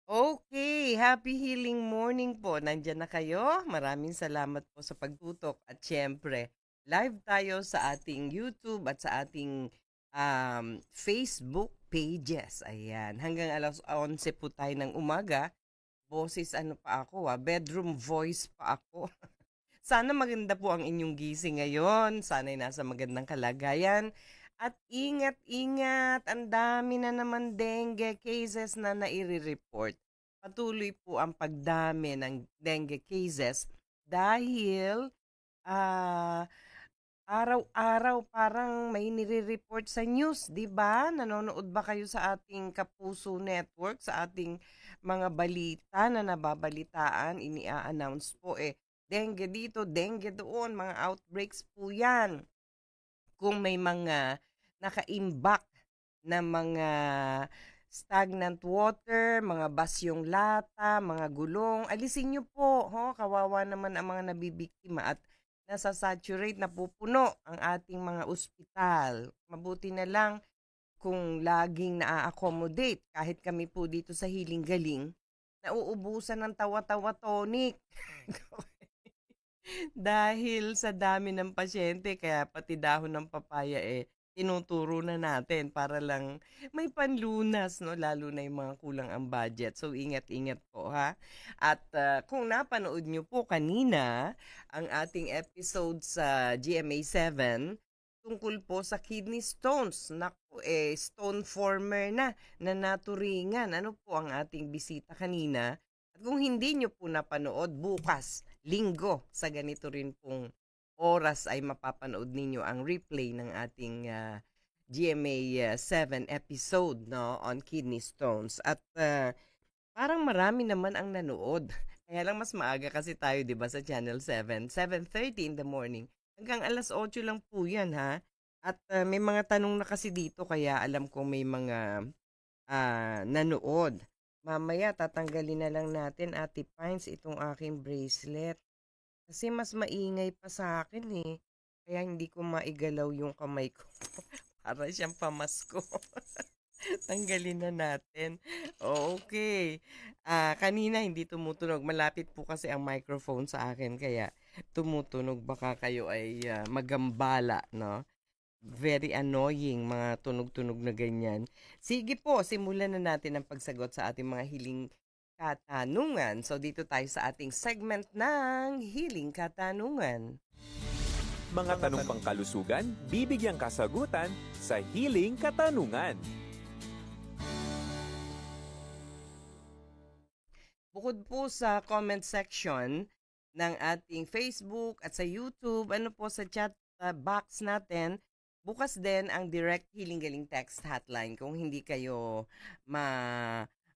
Okay, happy healing morning po. Nandiyan na kayo? Maraming salamat po sa pagtutok at siyempre live tayo sa ating YouTube at sa ating, Facebook pages, ayan. Hanggang 11:00 po tayo ng umaga. Boses ano pa ako, bedroom voice pa ako. Sana maganda po ang inyong gising ngayon, sana'y nasa magandang kalagayan at ingat-ingat, ang dami na naman dengue cases na naire-report. Patuloy po ang pagdami ng dengue cases dahil, ah, araw-araw parang may nire-report sa news, 'di ba? Nanonood ba kayo sa ating Kapuso Network, sa ating mga balita na nababalitaan, ini-a-announce po, dengue dito, dengue doon, mga outbreaks po 'yan. Kung may mga naka-imbak na mga stagnant water, mga basyong lata, mga gulong, alisin niyo po, ho, kawawa naman ang mga nabibiktima at nasa-saturate, napupuno ang ating mga ospital. Mabuti na lang kung laging naa-accommodate kahit kami po dito sa Hiling Galing, nauubusan ng tawa-tawa tonic. Dahil sa dami ng pasyente kaya pati dahon ng papaya, tinuturo na natin para lang may panlunas 'no, lalo na yung mga kulang ang budget. So ingat-ingat po ha. At, kung napanood niyo po kanina ang ating episode sa GMA7 tungkol po sa kidney stones. Naku, stone former na naturingan. Ano po ang ating bisita kanina? At kung hindi niyo po napanood, bukas Linggo sa ganito rin pong oras ay mapapanood ninyo ang replay ng ating, GMA 7 episode 'no, on kidney stones at, parang marami naman ang nanood. Kaya lang mas maaga kasi tayo 'di ba sa Channel 7, 7:30 in the morning. Hanggang 8:00 lang po 'yan ha. At, may mga tanong na kasi dito kaya alam kong may mga nanood. Mamaya tatanggalin na lang natin, Ate Pines, itong aking bracelet. Kasi mas maingay pa sa akin eh. Kaya hindi ko maigalaw yung kamay ko. Para siyang pamasko. Tanggalin na natin. Okay. Kanina hindi tumutunog. Malapit po kasi ang microphone sa akin. Kaya tumutunog. Baka kayo ay magambala, no? Very annoying mga tunog-tunog na ganyan. Sige po, simulan na natin ang pagsagot sa ating mga hiling katanungan. So dito tayo sa ating segment ng Hiling Katanungan. Mga tanong pangkalusugan, bibigyang kasagutan sa Hiling Katanungan. Bukod po sa comment section ng ating Facebook at sa YouTube, ano po sa chat box natin, bukas din ang Direct Healing Galing text hotline kung hindi kayo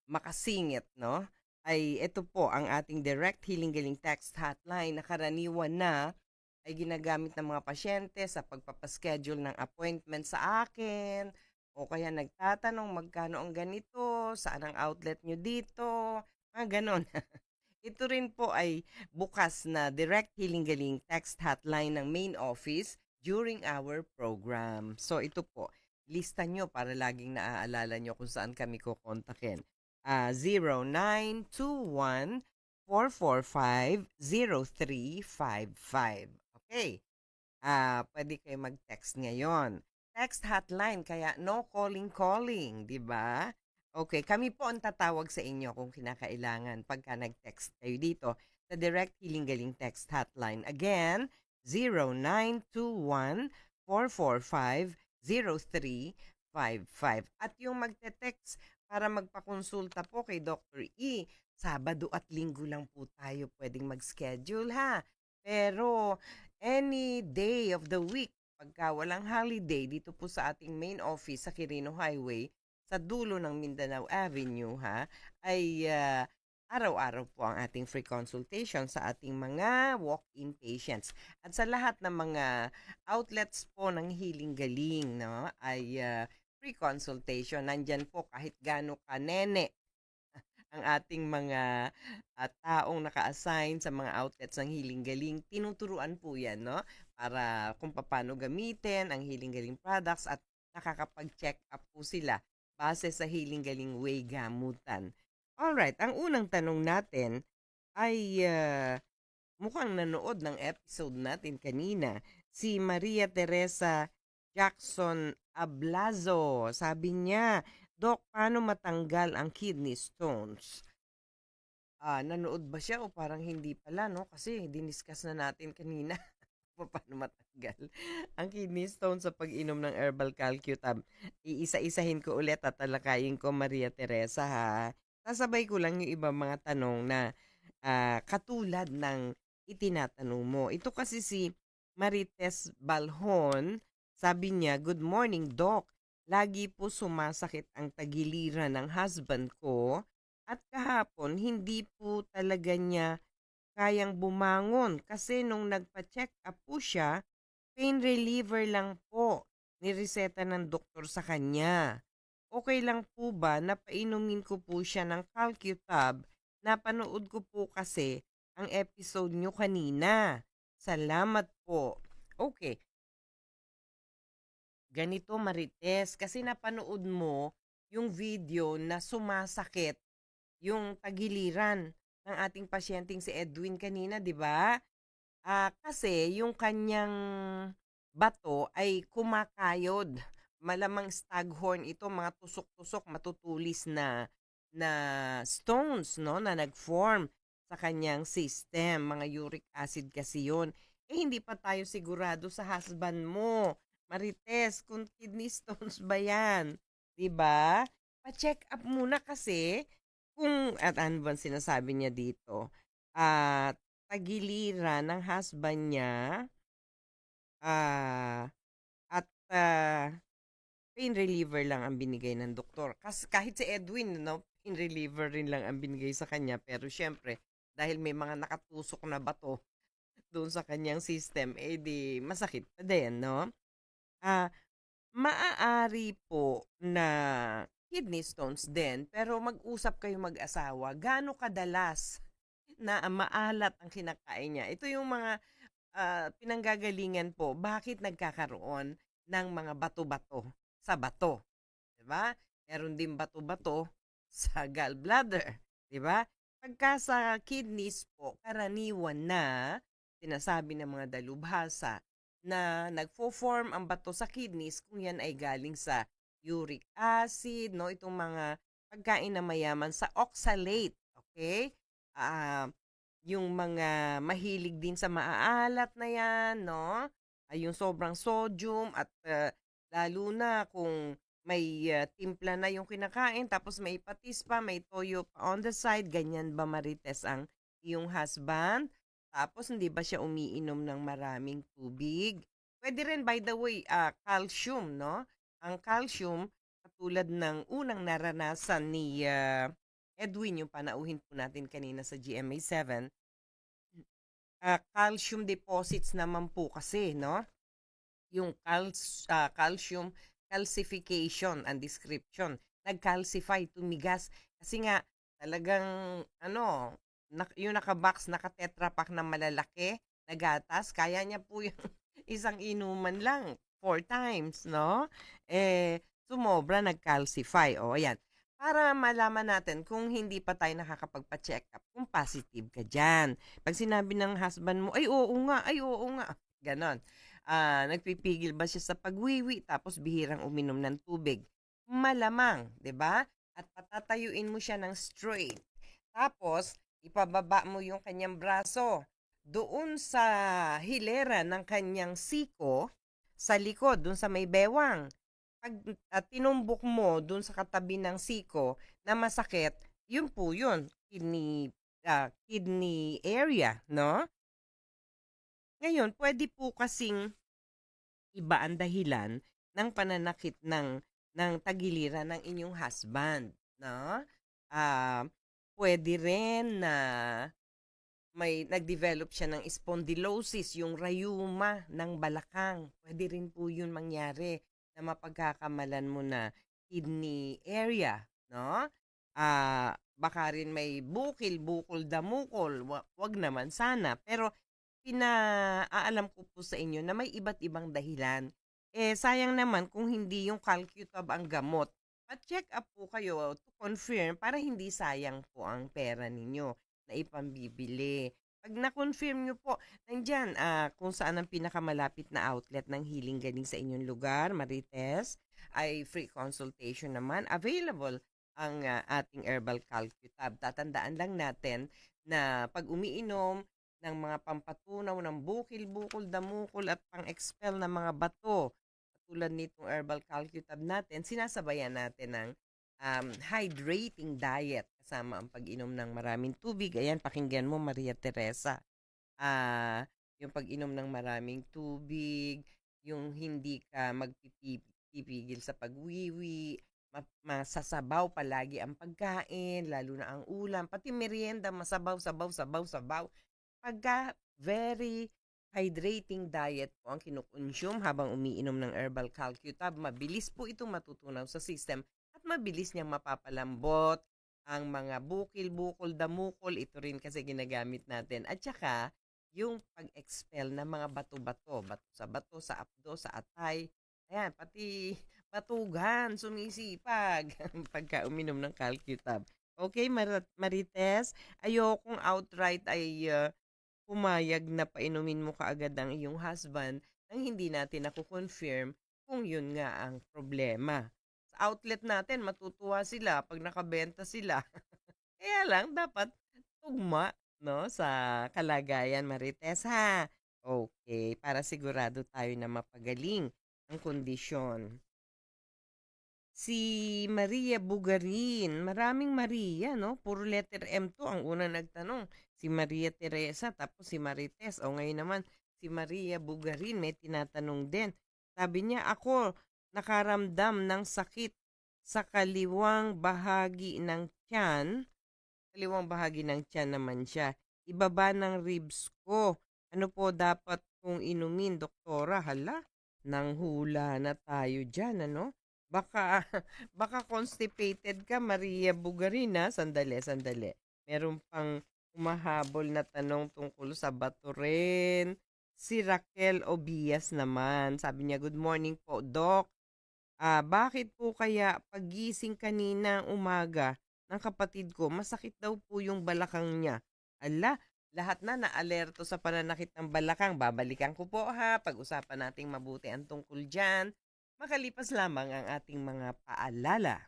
makasingit, no? Ay ito po ang ating Direct Healing Galing text hotline na karaniwan na ay ginagamit ng mga pasyente sa pagpapaschedule ng appointment sa akin o kaya nagtatanong magkano ang ganito, saan ang outlet nyo dito, mga ganon. Ito rin po ay bukas na Direct Healing Galing text hotline ng main office during our program. So ito po, lista nyo para laging naaalala nyo kung saan kami kukontakin. 0921-445-0355. Okay. Pwede kayo mag-text ngayon. Text hotline, kaya no calling-calling, di ba? Okay, kami po ang tatawag sa inyo kung kinakailangan pagka nag-text kayo dito sa Direct Healing Galing text hotline. Again, 0921-445-0355. At yung magte-text para magpakonsulta po kay Dr. E, Sabado at Linggo lang po tayo pwedeng mag-schedule ha. Pero any day of the week, pagka walang holiday dito po sa ating main office sa Quirino Highway, sa dulo ng Mindanao Avenue ha, ay araw-araw po ang ating free consultation sa ating mga walk-in patients. At sa lahat ng mga outlets po ng Healing Galing, no, ay free consultation. Nandyan po kahit gaano kanene ang ating mga taong naka-assign sa mga outlets ng Healing Galing. Tinuturuan po yan, no? Para kung paano gamitin ang Healing Galing products at nakakapag-check up po sila base sa Healing Galing Way gamutan. Alright, ang unang tanong natin ay, mukhang nanood ng episode natin kanina, si Maria Teresa Jackson Ablazo. Sabi niya, "Doc, paano matanggal ang kidney stones?" Nanood ba siya o parang hindi pala 'no, kasi diniscuss na natin kanina kung paano matanggal ang kidney stone sa pag-inom ng herbal calcium. Iisa-isahin ko ulit, tatalakayin ko, Maria Teresa, ha. Sasabay ko lang yung ibang mga tanong na katulad ng itinatanong mo. Ito kasi si Marites Balhon, sabi niya, "Good morning, Doc. Lagi po sumasakit ang tagiliran ng husband ko at kahapon hindi po talaga niya kayang bumangon kasi nung nagpa-check up po siya, pain reliever lang po nireseta ng doktor sa kanya. Okay lang po ba na painumin ko po siya ng Calcutab? Napanood ko po kasi ang episode nyo kanina. Salamat po." Okay, ganito Marites, kasi napanood mo yung video na sumasakit yung tagiliran ng ating pasyenteng si Edwin kanina, 'di ba? Kasi yung kanyang bato ay kumakayod. Malamang staghorn ito, mga tusok-tusok, matutulis na na stones, no, na nag-form sa kanyang system. Mga uric acid kasi yun. Hindi pa tayo sigurado sa husband mo, Marites, kung kidney stones ba yan. 'Di ba? Pa-check up muna kasi kung at ano bang sinasabi niya dito. At tagiliran ng husband niya, ah, at, pain reliever lang ang binigay ng doktor. Kahit si Edwin 'no, pain reliever rin lang ang binigay sa kanya, pero siyempre dahil may mga nakatusok na bato doon sa kanyang system, 'di masakit pa din 'no? Ah, Maaari po na kidney stones din, pero mag-usap kayo mag-asawa, gaano kadalas na maalat ang kinakain niya? Ito yung mga pinanggagalingan po, bakit nagkakaroon ng mga bato-bato sa bato, 'di ba? Meron din bato-bato sa gallbladder, 'di ba? Pagka sa kidneys po, karaniwan na sinasabi ng mga dalubhasa na nagfo-form ang bato sa kidneys kung yan ay galing sa uric acid, no? Itong mga pagkain na mayaman sa oxalate, okay? Ah, yung mga mahilig din sa maaalat na 'yan 'no, ay yung sobrang sodium at, lalo na kung may, timpla na yung kinakain tapos may patis pa, may toyo pa on the side, ganyan ba Marites ang iyong husband? Tapos hindi ba siya umiinom ng maraming tubig? Puwede rin by the way, calcium 'no, ang calcium katulad ng unang naranasan ni, Edwin, yung panauhin po natin kanina sa GMA 7. Calcium deposits naman po kasi 'no, yung calcium calcification ang description. Nag-calcify, tumigas kasi nga talagang ano, yung naka-box, naka-Tetra Pak na malalaki na gatas, kaya niya po yung isang inuman lang 4 times 'no, sumobra, nag-calcify. O ayan, para malaman natin kung hindi pa tayo nakakapagpa-check-up kung positive ka diyan. 'Pag sinabi ng husband mo, ay oo nga," gano'n. Nagpipigil ba siya sa pagwiwi tapos bihirang uminom ng tubig? Malamang, 'di ba? At patatayuin mo siya ng straight. Tapos ipababa mo yung kanyang braso doon sa hilera ng kanyang siko sa likod, doon sa may bewang. 'Pag, tinumbok mo do'n sa katabi ng siko na masakit, yun po yun, kidney area 'no? Ngayon puwede po kasing iba ang dahilan ng pananakit ng tagiliran ng inyong husband 'no? Ah, Puwede rin na may nag-develop siya ng spondylosis, yung rayuma ng balakang. Puwede rin po yun mangyari na mapagkakamalan mo na kidney area 'no? Baka rin may bukil, bukol, damukol, 'wag naman sana. Pero pinaalam ko po sa inyo na may iba't ibang dahilan. Sayang naman kung hindi yung Calcutab ang gamot pa-check up po kayo to confirm para hindi sayang po ang pera ninyo na ipambibili. 'Pag na-confirm niyo po, nandiyan, kung saan ang pinakamalapit na outlet ng Healing Galing sa inyong lugar, Marites, ay free consultation naman. Available ang, ating Herbal Calcutab. Tatandaan lang natin na 'pag umiinom ng mga pampatunaw ng bukil-bukol, damukol at pang-expel ng mga bato, katulad nitong Herbal Calcutab natin, sinasabayan natin ng hydrating diet kasama ang pag-inom ng maraming tubig. Ayan, pakinggan mo Maria Teresa. Yung pag-inom ng maraming tubig, yung hindi ka magpipigil sa pagwiwi, masasabaw palagi ang pagkain, lalo na ang ulam, pati merienda masabaw, sabaw, sabaw, sabaw. Pagka very hydrating diet po ang kinukonsume habang umiinom ng Herbal Calcutab, mabilis po itong matutunaw sa system at mabilis niyang mapapalambot ang mga bukil, bukol, damukol. Ito rin kasi ginagamit natin. At saka, yung pag-expel ng mga bato-bato, bato, sa apdo, sa atay. Ayan, pati batugan, sumisipag pagka uminom ng Calcutab. Okay, Marites, ayokong outright ay pumayag na painumin mo kaagad ang iyong husband nang hindi natin nako-confirm kung yun nga ang problema. Sa outlet natin matutuwa sila 'pag nakabenta sila. Kaya lang dapat tugma 'no, sa kalagayan, Marites, ha? Okay, para sigurado tayo na mapagaling ang kondisyon. Si Maria Bugarin, maraming Maria 'no, puro letter M 'to. Ang unang nagtanong si Maria Teresa, tapos si Marites, o ngayon naman si Maria Bugarin may tinatanong din. Sabi niya, "Ako nakaramdam ng sakit sa kaliwang bahagi ng tiyan naman siya. Ibaba ng ribs ko. Ano po dapat kong inumin, doktora?" Hala, nanghula na tayo diyan ano? Baka baka constipated ka, Maria Bugarin, Sandali, sandali. Meron pang humahabol na tanong tungkol sa bato rin. Si Raquel Obias naman. Sabi niya, "Good morning po, Doc. Bakit po kaya paggising kanina umaga ng kapatid ko, masakit daw po yung balakang niya?" Ala, lahat na naalerto sa pananakit ng balakang. Babalikan ko po ha, pag-usapan nating mabuti ang tungkol dyan. Makalipas lamang ang ating mga paalala.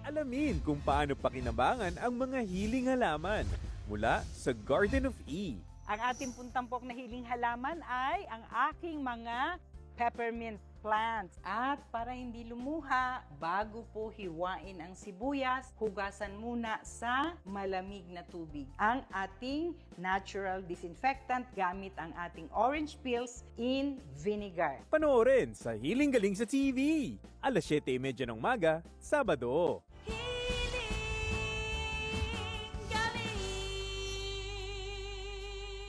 Alamin kung paano pakinabangan ang mga hiling halaman mula sa Garden of E. Ang ating puntampok na hiling halaman ay ang aking mga peppermint plants. At para hindi lumuha, bago po hiwain ang sibuyas, hugasan muna sa malamig na tubig ang ating natural disinfectant gamit ang ating orange peels in vinegar. Panoorin sa Hiling Galing sa TV, alas 7:30 ng umaga, Sabado.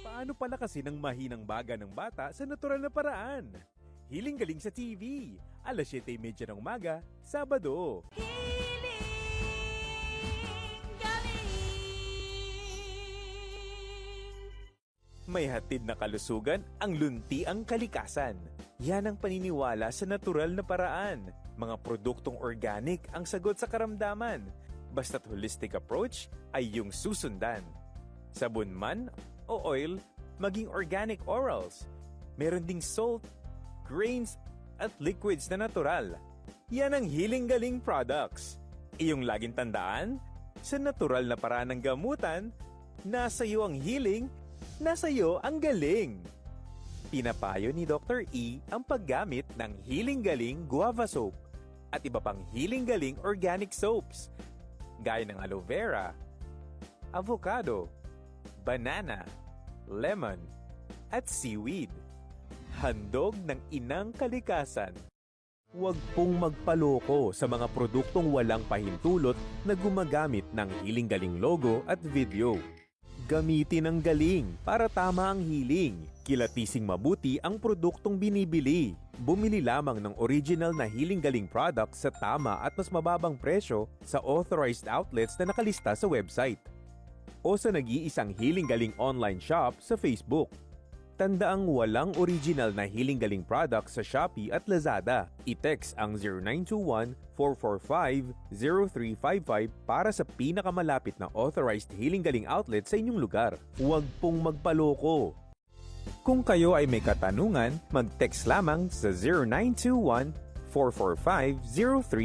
Paano palakasin ang mahinang baga ng bata sa natural na paraan? Hiling Galing sa TV, alas 7:30 ng umaga, Sabado. May hatid na kalusugan ang luntiang kalikasan. Yan ang paniniwala sa natural na paraan. Mga produktong organic ang sagot sa karamdaman. Basta't holistic approach ay yung susundan. Sabon man o oil, maging organic orals. Meron ding salt, grains, at liquids na natural. Yan ang Hiling Galing products. Iyong laging tandaan, sa natural na paraan ng gamutan, nasa iyo ang healing, nasa iyo ang galing. Pinapayo ni Dr. E ang paggamit ng Hiling Galing Guava Soap at iba pang Hiling Galing Organic Soaps, gaya ng aloe vera, avocado, banana, lemon, at seaweed. Handog ng inang kalikasan. Huwag pong magpaloko sa mga produktong walang pahintulot na gumagamit ng Hiling Galing logo at video. Gamitin ang galing para tama ang healing. Kilatising mabuti ang produktong binibili. Bumili lamang ng original na Hiling Galing products sa tama at mas mababang presyo sa authorized outlets na nakalista sa website. o sa nag-iisang Healing Galing online shop sa Facebook. Tandaang walang original na Healing Galing products sa Shopee at Lazada. I-text ang 0921-445-0355 para sa pinakamalapit na authorized Healing Galing outlet sa inyong lugar. Huwag pong magpaloko. Kung kayo ay may katanungan, mag-text lamang sa 0921-445-0355.